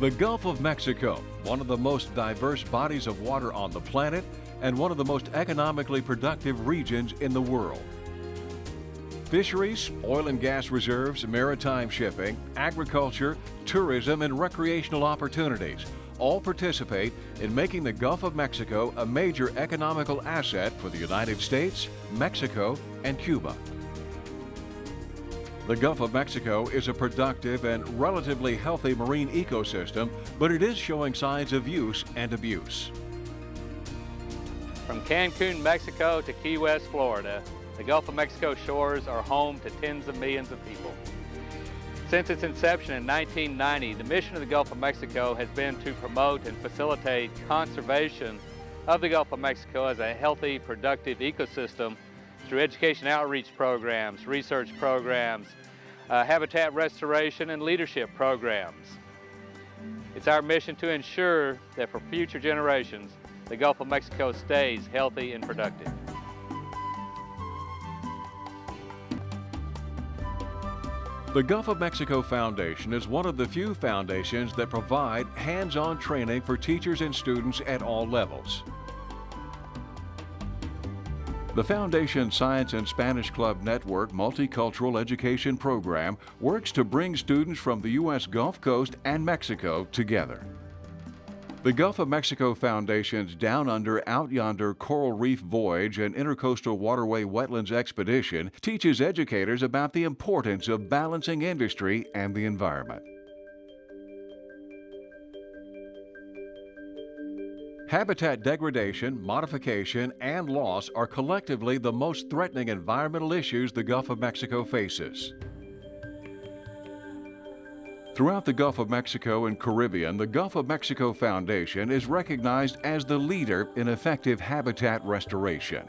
The Gulf of Mexico, one of the most diverse bodies of water on the planet and one of the most economically productive regions in the world. Fisheries, oil and gas reserves, maritime shipping, agriculture, tourism, and recreational opportunities all participate in making the Gulf of Mexico a major economical asset for the United States, Mexico, and Cuba. The Gulf of Mexico is a productive and relatively healthy marine ecosystem, but it is showing signs of use and abuse. From Cancun, Mexico to Key West, Florida, the Gulf of Mexico shores are home to tens of millions of people. Since its inception in 1990, the mission of the Gulf of Mexico has been to promote and facilitate conservation of the Gulf of Mexico as a healthy, productive ecosystem through education outreach programs, research programs, habitat restoration, and leadership programs. It's our mission to ensure that for future generations, the Gulf of Mexico stays healthy and productive. The Gulf of Mexico Foundation is one of the few foundations that provide hands-on training for teachers and students at all levels. The Foundation's Science and Spanish Club Network multicultural education program works to bring students from the U.S. Gulf Coast and Mexico together. The Gulf of Mexico Foundation's Down Under, Out Yonder Coral Reef Voyage and Intercoastal Waterway Wetlands Expedition teaches educators about the importance of balancing industry and the environment. Habitat degradation, modification, and loss are collectively the most threatening environmental issues the Gulf of Mexico faces. Throughout the Gulf of Mexico and Caribbean, the Gulf of Mexico Foundation is recognized as the leader in effective habitat restoration.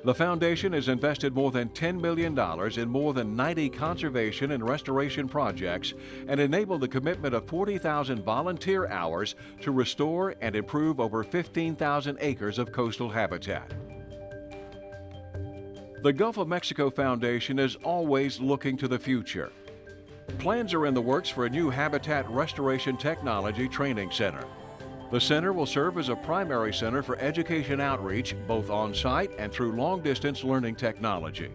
The Foundation has invested more than $10 million in more than 90 conservation and restoration projects and enabled the commitment of 40,000 volunteer hours to restore and improve over 15,000 acres of coastal habitat. The Gulf of Mexico Foundation is always looking to the future. Plans are in the works for a new habitat restoration technology training center. The center will serve as a primary center for education outreach, both on-site and through long-distance learning technology.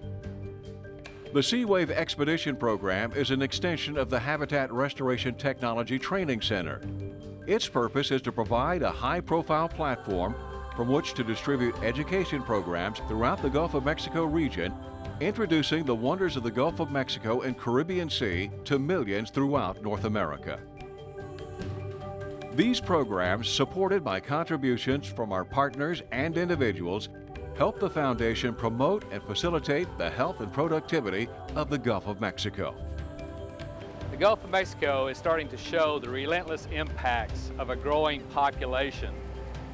The Sea Wave Expedition Program is an extension of the Habitat Restoration Technology Training Center. Its purpose is to provide a high-profile platform from which to distribute education programs throughout the Gulf of Mexico region, introducing the wonders of the Gulf of Mexico and Caribbean Sea to millions throughout North America. These programs, supported by contributions from our partners and individuals, help the Foundation promote and facilitate the health and productivity of the Gulf of Mexico. The Gulf of Mexico is starting to show the relentless impacts of a growing population.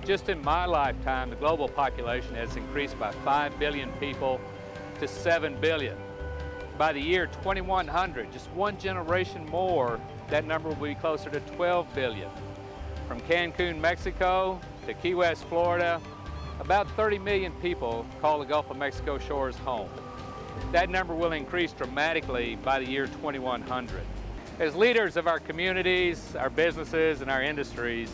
Just in my lifetime, the global population has increased by 5 billion people to 7 billion. By the year 2100, just one generation more, that number will be closer to 12 billion. From Cancun, Mexico to Key West, Florida, about 30 million people call the Gulf of Mexico shores home. That number will increase dramatically by the year 2100. As leaders of our communities, our businesses, and our industries,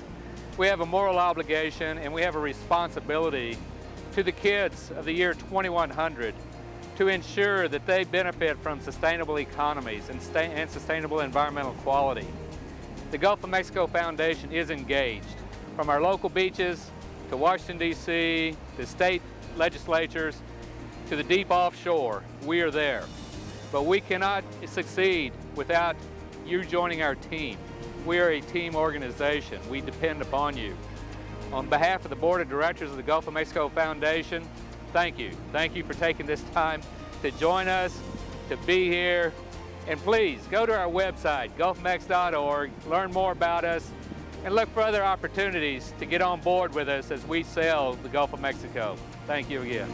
we have a moral obligation and we have a responsibility to the kids of the year 2100 to ensure that they benefit from sustainable economies and sustainable environmental quality. The Gulf of Mexico Foundation is engaged. From our local beaches to Washington, D.C., to state legislatures, to the deep offshore, we are there. But we cannot succeed without you joining our team. We are a team organization. We depend upon you. On behalf of the Board of Directors of the Gulf of Mexico Foundation, thank you. Thank you for taking this time to join us, to be here. And please go to our website, gulfmex.org, learn more about us, and look for other opportunities to get on board with us as we sail the Gulf of Mexico. Thank you again.